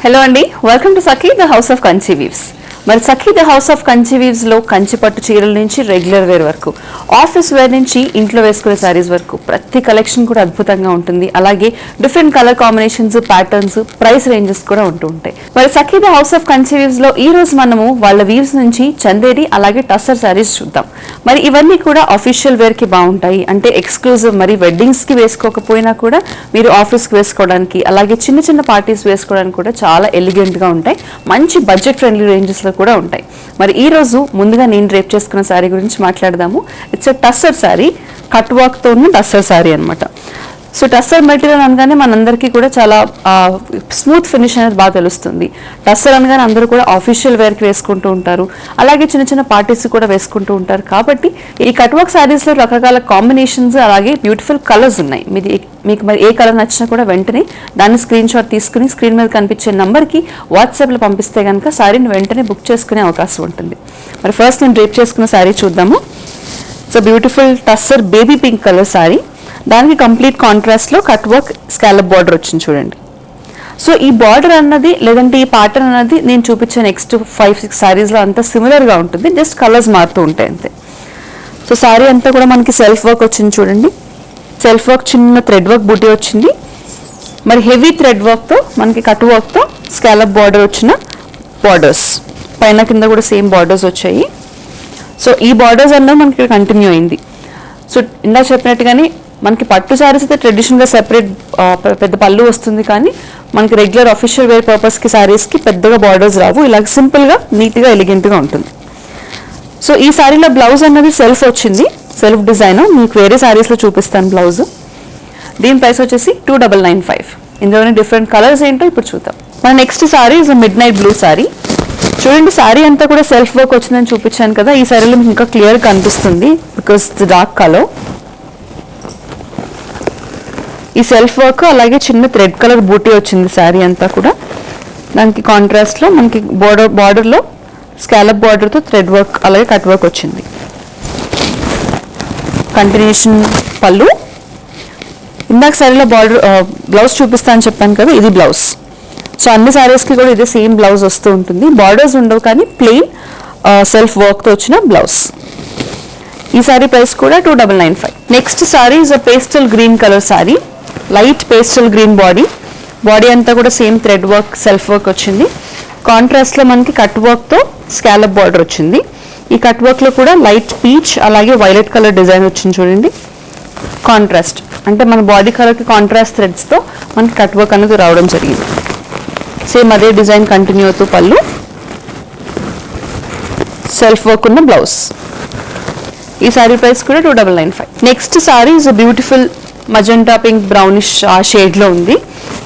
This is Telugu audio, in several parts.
హలో అండి, welcome to Sakhi the house of Kanchi weaves. మరి Sakhi the house of Kanchi weaves లో కంచి పట్టు చీరల నుంచి రెగ్యులర్ వేర్ వరకు, ఆఫీస్ వేర్ నుంచి ఇంట్లో వేసుకునే శారీస్ వరకు ప్రతి కలెక్షన్ కూడా అద్భుతంగా ఉంటుంది. అలాగే different colour combinations, patterns, price ranges కూడా ఉంటూ ఉంటాయి. మరి Sakhi the house of Kanchi weaves లో ఈ రోజు మనము వాళ్ళ వీవ్స్ నుంచి చందేరి అలాగే టస్సర్ శారీస్ చూద్దాం. మరి ఇవన్నీ కూడా అఫీషియల్ వేర్ కి బాగుంటాయి. అంటే ఎక్స్క్లూజివ్, మరి వెడ్డింగ్స్ కి వేసుకోకపోయినా కూడా మీరు ఆఫీస్ కి వేసుకోవడానికి, అలాగే చిన్న చిన్న పార్టీస్ వేసుకోవడానికి కూడా చాలా ఎలిగెంట్ గా ఉంటాయి. మంచి బడ్జెట్ ఫ్రెండ్లీ రేంజెస్ లో కూడా ఉంటాయి. మరి ఈ రోజు ముందుగా నేను డ్రేప్ చేసుకున్న శారీ గురించి మాట్లాడదాము. It's a tussar sari, cut work తో ఉన్న టస్సర్ శారీ అన్నమాట. సో టస్సర్ మెటీరియల్ అనగానే మనందరికీ కూడా చాలా స్మూత్ ఫినిష్ అనేది బాగా తెలుస్తుంది. టస్సర్ అనగానే అందరూ కూడా ఆఫీషియల్ వేర్కి వేసుకుంటూ ఉంటారు, అలాగే చిన్న చిన్న పార్టీస్ కూడా వేసుకుంటూ ఉంటారు. కాబట్టి ఈ కట్ వర్క్ శారీస్లో రకరకాల కాంబినేషన్స్, అలాగే బ్యూటిఫుల్ కలర్స్ ఉన్నాయి. మీకు మరి ఏ కలర్ నచ్చినా కూడా వెంటనే దాన్ని స్క్రీన్ షాట్ తీసుకుని స్క్రీన్ మీద కనిపించే నంబర్కి వాట్సాప్లో పంపిస్తే కనుక శారీని వెంటనే బుక్ చేసుకునే అవకాశం ఉంటుంది. మరి ఫస్ట్ నేను డ్రేప్ చేసుకున్న శారీ చూద్దాము. It's beautiful tussar baby pink colour sari. దానికి కంప్లీట్ కాంట్రాస్ట్ లో కట్ వర్క్ స్కాలప్ బార్డర్ వచ్చింది చూడండి. సో ఈ బార్డర్ అన్నది, లేదంటే ఈ ప్యాటర్న్ అన్నది నేను చూపించే నెక్స్ట్ 5-6 సారీస్ లో అంతా సిమిలర్ గా ఉంటుంది, జస్ట్ కలర్స్ మారుతూ ఉంటాయి అంతే. సో సారీ అంతా కూడా మనకి సెల్ఫ్ వర్క్ వచ్చింది చూడండి. సెల్ఫ్ వర్క్, చిన్న థ్రెడ్ వర్క్ బూటీ వచ్చింది. మరి హెవీ థ్రెడ్ వర్క్ తో మనకి కట్ వర్క్ తో స్కాలప్ బార్డర్ వచ్చిన బార్డర్స్, పైన కింద కూడా సేమ్ బార్డర్స్ వచ్చాయి. సో ఈ బార్డర్స్ అన్నది మనకి ఇక్కడ కంటిన్యూ అయింది. సో ఇందా చెప్పినట్టుగానే మనకి పట్టు శారీస్ అయితే ట్రెడిషనల్గా సెపరేట్ పెద్ద పళ్ళు వస్తుంది, కానీ మనకి రెగ్యులర్ అఫీషియల్ వేర్ పర్పస్కి శారీస్కి పెద్దగా బార్డర్స్ రావు. ఇలా సింపుల్గా, నీట్గా, ఎలిగెంట్గా ఉంటుంది. సో ఈ శారీలో బ్లౌజ్ అన్నది సెల్ఫ్ వచ్చింది, సెల్ఫ్ డిజైన్. మీకు వేరే శారీస్లో చూపిస్తాను బ్లౌజ్. దీని ప్రైస్ వచ్చేసి 2995. ఇందులోనే డిఫరెంట్ కలర్స్ ఏంటో ఇప్పుడు చూద్దాం. మన next sari is mid night blue sari. చూడండి, శారీ అంతా కూడా సెల్ఫ్ వర్క్ వచ్చిందని చూపించాను కదా, ఈ శారీలో మీకు ఇంకా క్లియర్ కనిపిస్తుంది బికాస్ ది డార్క్ కలర్. ఈ సెల్ఫ్ వర్క్ అలాగే చిన్న థ్రెడ్ కలర్ బూటీ వచ్చింది శారీ అంతా కూడా. దానికి కాంట్రాస్ట్ లో మనకి బార్డర్ లో స్కాలప్ బార్డర్ తో థ్రెడ్ వర్క్ అలాగే కట్ వర్క్ వచ్చింది. కంటిన్యూషన్ పళ్ళు. ఇందాక శారీలో బార్డర్ బ్లౌజ్ చూపిస్తా అని చెప్పాను కదా, ఇది బ్లౌజ్. సో అన్ని శారీస్ కి కూడా ఇదే సేమ్ బ్లౌజ్ వస్తూ ఉంటుంది. బార్డర్స్ ఉండవు, కానీ ప్లెయిన్ సెల్ఫ్ వర్క్ తో వచ్చిన బ్లౌజ్. ఈ శారీ ప్రైస్ కూడా 2995. Next sari is a pastel green colour sari. Light pastel green body అంతా కూడా same thread work, self work వచ్చింది. కాంట్రాస్ట్ లో మనకి కట్ వర్క్ తో స్కాలప్ బార్డర్ వచ్చింది. ఈ కట్ వర్క్ లో కూడా లైట్ పీచ్ అలాగే వైలెట్ కలర్ డిజైన్ వచ్చింది చూడండి. కాంట్రాస్ట్ అంటే మన బాడీ కలర్ కి కాంట్రాస్ట్ థ్రెడ్స్ తో మనకి కట్ వర్క్ అనేది రావడం జరిగింది. సేమ్ అదే డిజైన్ కంటిన్యూ అవుతూ పళ్ళు, సెల్ఫ్ వర్క్ ఉన్న బ్లౌజ్. ఈ సారీ ప్రైస్ కూడా 2995. Next sari is a beautiful magenta pink brownish ఆ షేడ్ లో ఉంది.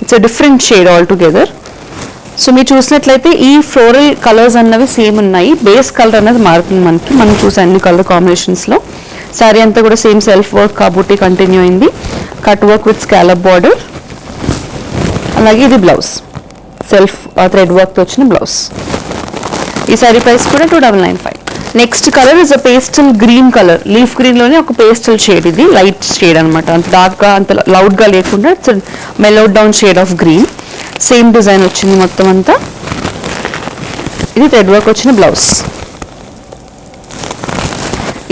It's a different shade all together. So మీరు చూసినట్లయితే ఈ ఫ్లోరల్ కలర్స్ అన్నవి సేమ్ ఉన్నాయి, బేస్ కలర్ అనేది మారుతుంది మనం చూసే అన్ని కలర్ కాంబినేషన్స్ లో. సారీ అంతా కూడా సేమ్ సెల్ఫ్ వర్క్ కాబూటీ కంటిన్యూ అయింది. Cut work with scallop border, అలాగే ఇది బ్లౌజ్, సెల్ఫ్ థ్రెడ్ వర్క్ తో వచ్చిన బ్లౌజ్. ఈ సారీ ప్రైస్ కూడా 2995. Next colour is a pastel green colour. Leaf green లోనే ఒక పేస్టల్ షేడ్, ఇది లైట్ షేడ్ అనమాట. అంత డార్క్ గా, అంత లౌడ్ గా లేకుండా it's mellowed down shade of green. Same design వచ్చింది మొత్తం అంతా. ఇది థ్రెడ్ వర్క్ వచ్చిన బ్లౌజ్.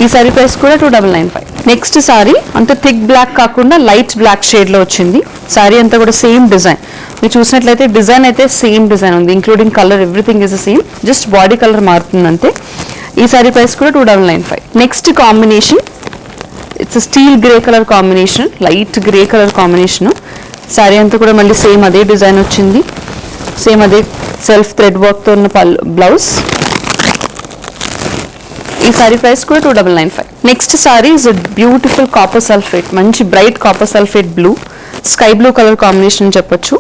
ఈ సారీ ప్రైస్ కూడా 2995. నెక్స్ట్ సారీ అంత థిక్ బ్లాక్ కాకుండా లైట్ బ్లాక్ షేడ్ లో వచ్చింది. సారీ అంతా కూడా సేమ్ డిజైన్. మీరు చూసినట్లయితే డిజైన్ అయితే సేమ్ డిజైన్ ఉంది, including colour, everything is same, just body colour మారుతుంది అంతే. ఈ సారీ ప్రైస్ కూడా 2995. Next combination it's steel grey colour combination, light grey colour combination. Sorry అంతా కూడా మళ్ళీ సేమ్ అదే డిజైన్ వచ్చింది, సేమ్ అదే సెల్ఫ్ థ్రెడ్ వర్క్ తో ఉన్న బ్లౌజ్. ఈ సారీ ప్రైస్ కూడా 2995. Next sari is beautiful copper sulphate, మంచి bright copper sulphate blue, sky blue colour combination అని చెప్పొచ్చు.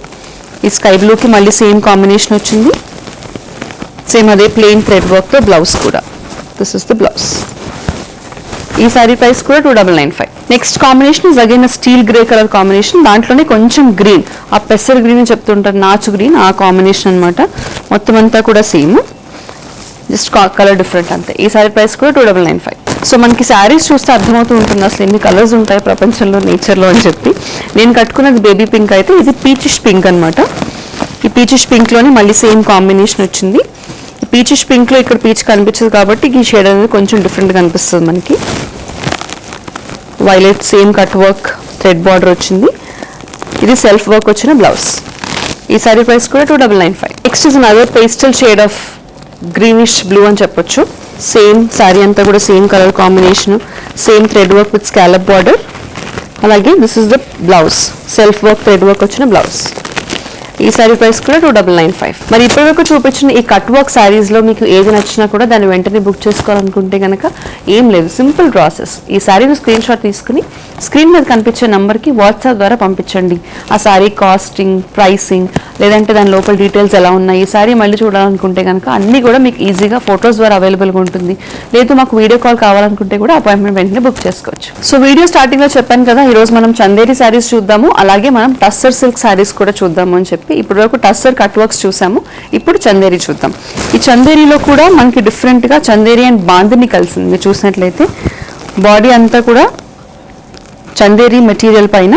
ఈ స్కై బ్లూకి మళ్ళీ సేమ్ కాంబినేషన్ వచ్చింది, సేమ్ అదే ప్లెయిన్ థ్రెడ్ వర్క్ తో బ్లౌజ్ కూడా. This is the blouse. ఈ సారీ ప్రైస్ కూడా 2995. Next combination is again steel grey colour combination. దాంట్లోనే కొంచెం గ్రీన్, ఆ పెసర్ గ్రీన్ చెప్తుంటారు, నాచు గ్రీన్, ఆ కాంబినేషన్ అనమాట. మొత్తం అంతా కూడా సేమ్, జస్ట్ కలర్ డిఫరెంట్ అంతే. ఈ సారీ ప్రైస్ కూడా 2995. సో మనకి శారీస్ చూస్తే అర్థమవుతూ ఉంటుంది అసలు ఎన్ని కలర్స్ ఉంటాయి ప్రపంచంలో, నేచర్లో అని చెప్పి. నేను కట్టుకున్నది బేబీ పింక్ అయితే, ఇది పీచిష్ పింక్ అనమాట. ఈ పీచిష్ పింక్లోనే మళ్ళీ సేమ్ కాంబినేషన్ వచ్చింది. ఈ పీచిష్ పింక్లో ఇక్కడ పీచ్ కనిపించదు కాబట్టి ఈ షేడ్ అనేది కొంచెం డిఫరెంట్గా కనిపిస్తుంది మనకి. Violet same cut work thread border వచ్చింది. ఇది సెల్ఫ్ వర్క్ వచ్చిన బ్లౌజ్. ఈ సారీ ప్రైస్ కూడా 2995. Next is another pastel shade of greenish blue అని చెప్పొచ్చు. సేమ్ సారీ అంతా కూడా same colour combination, same thread work with scallop border. అలాగే this is the blouse, self work thread work వచ్చిన బ్లౌజ్. ఈ సారీ ప్రైస్ కూడా 2995. మరి ఇప్పటివరకు చూపించిన ఈ కట్ వర్క్ శారీస్లో మీకు ఏది నచ్చినా కూడా దాన్ని వెంటనే బుక్ చేసుకోవాలనుకుంటే కనుక ఏం లేదు, సింపుల్ ప్రాసెస్. ఈ శారీని స్క్రీన్ షాట్ తీసుకుని స్క్రీన్ మీద కనిపించే నెంబర్కి వాట్సాప్ ద్వారా పంపించండి. ఆ శారీ కాస్టింగ్, ప్రైసింగ్, లేదంటే దాని లోపల డీటెయిల్స్ ఎలా ఉన్నాయి, ఈ శారీ మళ్ళీ చూడాలనుకుంటే కనుక అన్నీ కూడా మీకు ఈజీగా ఫొటోస్ ద్వారా అవైలబుల్గా ఉంటుంది. లేదు మాకు వీడియో కాల్ కావాలనుకుంటే కూడా అపాయింట్మెంట్ వెంటనే బుక్ చేసుకోవచ్చు. సో వీడియో స్టార్టింగ్లో చెప్పాను కదా, ఈరోజు మనం చందేరి శారీస్ చూద్దాము, అలాగే మనం టస్సర్ సిల్క్ శారీస్ కూడా చూద్దాము అని చెప్పి. ఇప్పుడు వరకు టస్సర్ కట్ వర్క్స్ చూసాము, ఇప్పుడు చందేరి చూద్దాం. ఈ చందేరిలో కూడా మనకి డిఫరెంట్గా చందేరి అండ్ బాందిని కలిసింది. మీరు చూసినట్లయితే బాడీ అంతా కూడా చందేరి మెటీరియల్ పైన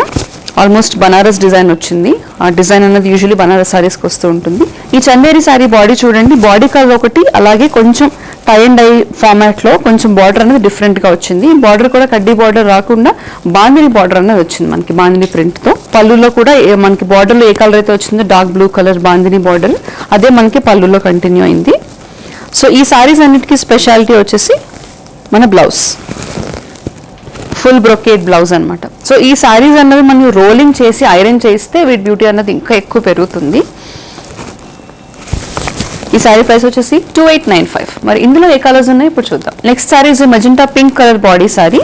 ఆల్మోస్ట్ బనారస్ డిజైన్ వచ్చింది. ఆ డిజైన్ అన్నది యూజువల్లీ బనారస్ సారీస్కి వస్తూ ఉంటుంది. ఈ చందేరి సారీ బాడీ చూడండి, బాడీ కలర్ ఒకటి, అలాగే కొంచెం టై అండ్ డై ఫార్మాట్లో కొంచెం బార్డర్ అనేది డిఫరెంట్గా వచ్చింది. బార్డర్ కూడా కడ్డీ బార్డర్ రాకుండా బాందిని బార్డర్ అనేది వచ్చింది మనకి, బాందిని ప్రింట్తో. పళ్ళులో కూడా మనకి బార్డర్లో ఏ కలర్ అయితే వచ్చిందో dark blue colour bandhani border, అదే మనకి పళ్ళులో కంటిన్యూ అయింది. సో ఈ సారీస్ అన్నిటికీ స్పెషాలిటీ వచ్చేసి మన బ్లౌజ్, ఫుల్ బ్రొకేడ్ బ్లౌజ్ అనమాట. సో ఈ సారీస్ అన్నది మనం రోలింగ్ చేసి ఐరన్ చేస్తే వీటి బ్యూటీ అన్నది ఇంకా ఎక్కువ పెరుగుతుంది. ఈ సారీ ప్రైస్ వచ్చేసి 2895. మరి ఇందులో ఏ కలర్స్ ఉన్నాయి ఇప్పుడు చూద్దాం. Next sari is magenta pink colour body sorry.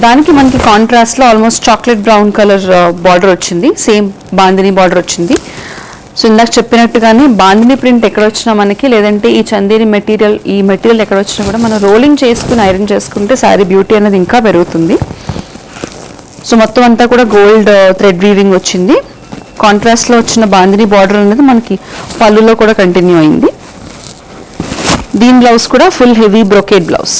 దానికి మనకి కాంట్రాస్ట్లో almost chocolate brown colour border వచ్చింది, సేమ్ బాందిని బార్డర్ వచ్చింది. సో ఇందాక చెప్పినట్టుగానే బాందిని ప్రింట్ ఎక్కడ వచ్చినా మనకి, లేదంటే ఈ చందేరి మెటీరియల్, ఈ మెటీరియల్ ఎక్కడ వచ్చినా కూడా మనం రోలింగ్ చేసుకుని ఐరన్ చేసుకుంటే శారీ బ్యూటీ అనేది ఇంకా పెరుగుతుంది. సో మొత్తం అంతా కూడా గోల్డ్ థ్రెడ్ వీవింగ్ వచ్చింది. కాంట్రాస్ట్లో వచ్చిన బాందిని బార్డర్ అనేది మనకి పళ్ళులో కూడా కంటిన్యూ అయింది. దీని బ్లౌజ్ కూడా ఫుల్ హెవీ బ్రొకేడ్ బ్లౌజ్.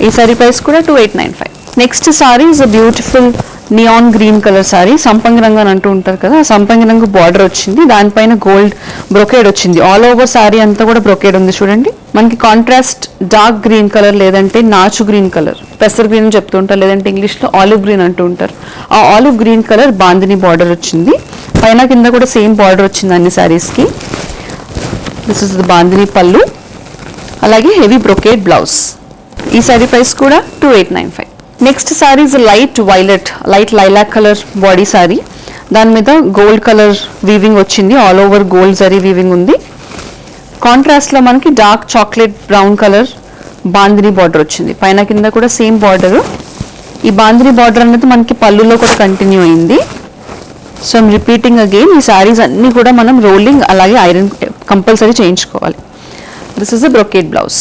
ఈ సారీ ప్రైస్ కూడా 2895. Next sari is a beautiful neon green colour sorry. సంపంగి రంగు అని అంటూ ఉంటారు కదా, సంపంగి రంగు బార్డర్ వచ్చింది, దానిపైన గోల్డ్ బ్రొకేడ్ వచ్చింది. ఆల్ ఓవర్ సారీ అంతా కూడా బ్రొకేడ్ ఉంది చూడండి. మనకి కాంట్రాస్ట్ డార్క్ గ్రీన్ కలర్, లేదంటే నాచు గ్రీన్ కలర్, పెసర్ గ్రీన్ అని చెప్తూ ఉంటారు, లేదంటే ఇంగ్లీష్లో ఆలివ్ గ్రీన్ అంటూ ఉంటారు. ఆ olive green colour bandhani border వచ్చింది. పైన కింద కూడా సేమ్ బార్డర్ వచ్చింది అన్ని సారీస్కి. దిస్ ఇస్ ద బాందిని పళ్ళు, అలాగే హెవీ బ్రొకేడ్ బ్లౌజ్. ఈ సారీ ప్రైస్ కూడా 2895. Next sari is light violet, light lilac colour body sorry. దాని మీద గోల్డ్ కలర్ వీవింగ్ వచ్చింది, all over gold zari weaving ఉంది. కాంట్రాస్ట్లో మనకి dark chocolate brown colour bandhani border వచ్చింది. పైన కింద కూడా సేమ్ బార్డర్. ఈ బాందిని బార్డర్ అనేది మనకి పళ్ళులో కూడా కంటిన్యూ అయింది. సో ఐమ్ రిపీటింగ్ అగైన్, ఈ సారీస్ అన్నీ కూడా మనం రోలింగ్ అలాగే ఐరన్ కంపల్సరీ చేయించుకోవాలి. This is a brocade blouse.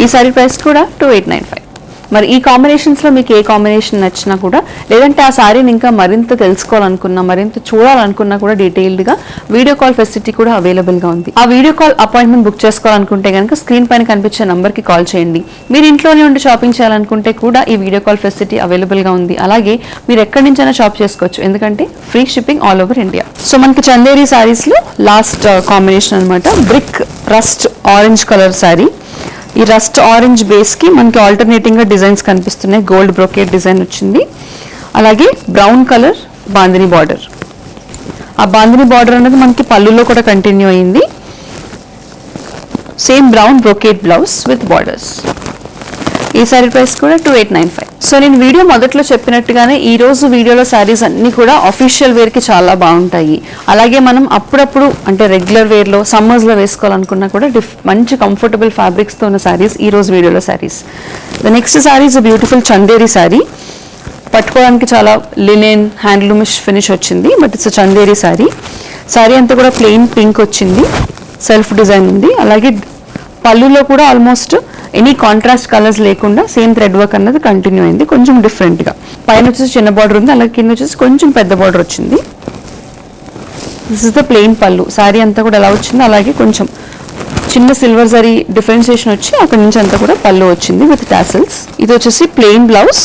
ఈ సారీ ప్రైస్ కూడా 2895. మరి ఈ కాంబినేషన్స్లో మీకు ఏ కాంబినేషన్ నచ్చినా కూడా, లేదంటే ఆ సారీని ఇంకా మరింత తెలుసుకోవాలనుకున్నా, మరింత చూడాలనుకున్నా కూడా డీటెయిల్డ్గా వీడియో కాల్ ఫెసిలిటీ కూడా అవైలబుల్గా ఉంది. ఆ వీడియో కాల్ అపాయింట్మెంట్ బుక్ చేసుకోవాలనుకుంటే కనుక స్క్రీన్ పైన కనిపించే నెంబర్కి కాల్ చేయండి. మీరు ఇంట్లోనే ఉండి షాపింగ్ చేయాలనుకుంటే కూడా ఈ వీడియో కాల్ ఫెసిలిటీ అవైలబుల్గా ఉంది. అలాగే మీరు ఎక్కడి నుంచైనా షాప్ చేసుకోవచ్చు, ఎందుకంటే free shipping all over India. So మనకి చందేరి సారీస్లో లాస్ట్ కాంబినేషన్ అనమాట, brick rust orange colour sorry. ఈ రస్ట్ ఆరెంజ్ బేస్కి మనకి ఆల్టర్నేటింగ్గా డిజైన్స్ కనిపిస్తున్నాయి. గోల్డ్ బ్రోకేడ్ డిజైన్ వచ్చింది, అలాగే బ్రౌన్ కలర్ బాందిని బార్డర్. ఆ బాందిని బార్డర్ అనేది మనకి పళ్ళులో కూడా కంటిన్యూ అయింది. Same brown brocade blouse with borders. ఈ సారీ ప్రైస్ కూడా 2895. సో నేను వీడియో మొదట్లో చెప్పినట్టుగానే ఈ రోజు వీడియోలో శారీస్ అన్నీ కూడా అఫీషియల్ వేర్కి చాలా బాగుంటాయి. అలాగే మనం అప్పుడప్పుడు అంటే రెగ్యులర్ వేర్లో సమ్మర్స్లో వేసుకోవాలనుకున్నా కూడా మంచి కంఫర్టబుల్ ఫ్యాబ్రిక్స్తో ఉన్న శారీస్ ఈ రోజు వీడియోలో saris. The next sari is beautiful Chanderi sari. పట్టుకోవడానికి చాలా లినెన్ హ్యాండ్లూమిష్ ఫినిష్ వచ్చింది, బట్ ఇట్స్ చందేరి శారీ. శారీ అంతా కూడా ప్లెయిన్ పింక్ వచ్చింది, సెల్ఫ్ డిజైన్ ఉంది. అలాగే పళ్ళులో కూడా ఆల్మోస్ట్ ఎనీ కాంట్రాస్ట్ కలర్స్ లేకుండా సేమ్ థ్రెడ్ వర్క్ అన్నది కంటిన్యూ అయింది, కొంచెం డిఫరెంట్గా. పైన వచ్చేసి చిన్న బార్డర్ ఉంది, అలాగే కింద వచ్చేసి కొంచెం పెద్ద బార్డర్ వచ్చింది. దిస్ ఇస్ ద ప్లెయిన్ పళ్ళు. శారీ అంతా కూడా ఎలా వచ్చింది, అలాగే కొంచెం చిన్న సిల్వర్ జరీ డిఫరెన్షియేషన్ వచ్చి అక్కడి నుంచి అంతా కూడా పళ్ళు వచ్చింది విత్ టాసిల్స్. ఇది వచ్చేసి ప్లెయిన్ బ్లౌజ్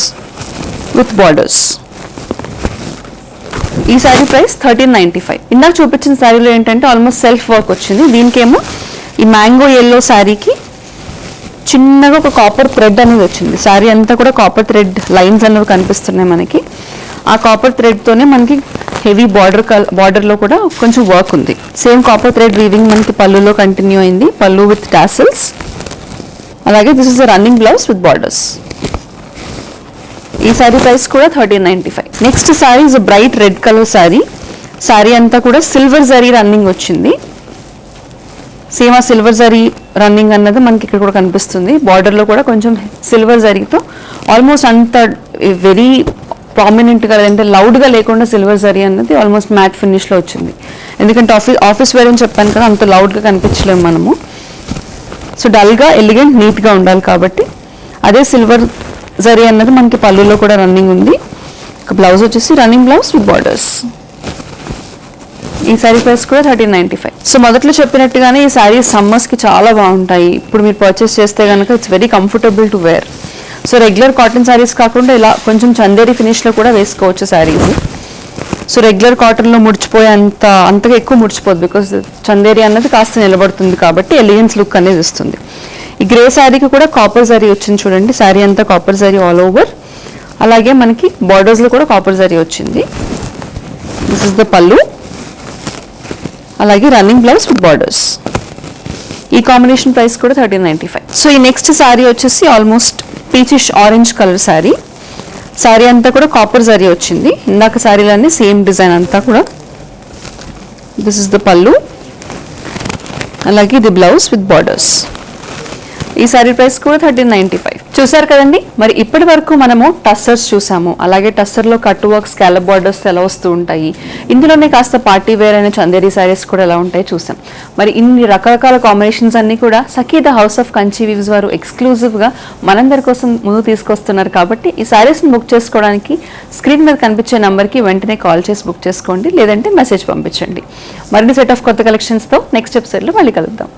విత్ బార్డర్స్. ఈ శారీ ప్రైస్ 1395. ఇందాక చూపించిన శారీలో ఏంటంటే ఆల్మోస్ట్ సెల్ఫ్ వర్క్ వచ్చింది. దీనికేమో ఈ మ్యాంగో ఎల్లో శారీకి చిన్నగా ఒక కాపర్ థ్రెడ్ అనేది వచ్చింది. శారీ అంతా కూడా కాపర్ థ్రెడ్ లైన్స్ అనేవి కనిపిస్తున్నాయి మనకి. ఆ కాపర్ థ్రెడ్తోనే మనకి హెవీ బార్డర్లో కూడా కొంచెం వర్క్ ఉంది. సేమ్ కాపర్ థ్రెడ్ వీవింగ్ మనకి పళ్ళులో కంటిన్యూ అయింది, పళ్ళు విత్ టాసిల్స్. అలాగే this is the running blouse with borders. ఈ శారీ ప్రైస్ కూడా 1395. Next sari is bright red colour sari. Sari అంతా కూడా సిల్వర్ జరీ రన్నింగ్ వచ్చింది. సేమ్ ఆ సిల్వర్ జరీ రన్నింగ్ అన్నది మనకి ఇక్కడ కూడా కనిపిస్తుంది. బార్డర్లో కూడా కొంచెం సిల్వర్ జరీతో ఆల్మోస్ట్ అంత వెరీ ప్రామినెంట్గా అంటే లౌడ్గా లేకుండా సిల్వర్ జరీ అన్నది ఆల్మోస్ట్ మ్యాట్ ఫినిష్లో వచ్చింది. ఎందుకంటే ఆఫీస్ వేర్ అని చెప్పాను కదా, అంత లౌడ్గా కనిపించలేము మనము. సో డల్గా ఎలిగెంట్ నీట్గా ఉండాలి కాబట్టి అదే సిల్వర్ జరీ అన్నది మనకి పళ్ళులో కూడా రన్నింగ్ ఉంది. ఒక బ్లౌజ్ వచ్చేసి రన్నింగ్ బ్లౌజ్ విత్ బార్డర్స్. ఈ శారీ ప్రైస్ కూడా 1395. సో మొదట్లో చెప్పినట్టుగానే ఈ శారీ సమ్మర్స్కి చాలా బాగుంటాయి. ఇప్పుడు మీరు పర్చేస్ చేస్తే కనుక it's very comfortable to wear. So regular cotton saris కాకుండా ఇలా కొంచెం చందేరి ఫినిష్లో కూడా వేసుకోవచ్చు శారీస్. సో రెగ్యులర్ కాటన్లో ముడిచిపోయే అంతగా ఎక్కువ ముడిచిపోదు, బికాస్ చందేరి అన్నది కాస్త నిలబడుతుంది కాబట్టి ఎలిగెన్స్ లుక్ అనేది ఇస్తుంది. ఈ గ్రే శారీకి కూడా కాపర్ జరీ వచ్చింది చూడండి. శారీ అంతా కాపర్ జరీ ఆల్ ఓవర్. అలాగే మనకి బార్డర్స్లో కూడా కాపర్ జరీ వచ్చింది. దిస్ ఇస్ ద పళ్ళు. అలాగే రన్నింగ్ బ్లౌజ్ విత్ బార్డర్స్. ఈ కాంబినేషన్ ప్రైస్ కూడా 1395. సో ఈ నెక్స్ట్ శారీ వచ్చేసి almost peachish orange colour sari. Sari అంతా కూడా కాపర్ జరీ వచ్చింది. ఇందాక శారీలన్నీ సేమ్ డిజైన్ అంతా కూడా. దిస్ ఇస్ ద పళ్ళు. అలాగే ది బ్లౌజ్ విత్ బార్డర్స్. ఈ శారీ ప్రైస్ కూడా 1395. చూసారు కదండి, మరి ఇప్పటి వరకు మనము టస్సర్స్ చూసాము. అలాగే టస్సర్లో కట్ వర్క్ స్కాలప్ బార్డర్స్ ఎలా వస్తూ ఉంటాయి, ఇందులోనే కాస్త పార్టీ వేర్ అనే చందేరి శారీస్ కూడా ఎలా ఉంటాయి చూసాం. మరి ఇన్ని రకరకాల కాంబినేషన్స్ అన్ని కూడా Sakhi the house of Kanchi weaves వారు ఎక్స్క్లూజివ్గా మనందరి కోసం ముందు తీసుకొస్తున్నారు. కాబట్టి ఈ శారీస్ని బుక్ చేసుకోవడానికి స్క్రీన్ మీద కనిపించే నెంబర్కి వెంటనే కాల్ చేసి బుక్ చేసుకోండి, లేదంటే మెసేజ్ పంపించండి. మరిన్ని సెట్ ఆఫ్ కొత్త కలెక్షన్స్తో నెక్స్ట్ ఎపిసోడ్లో మళ్ళీ కలుద్దాం.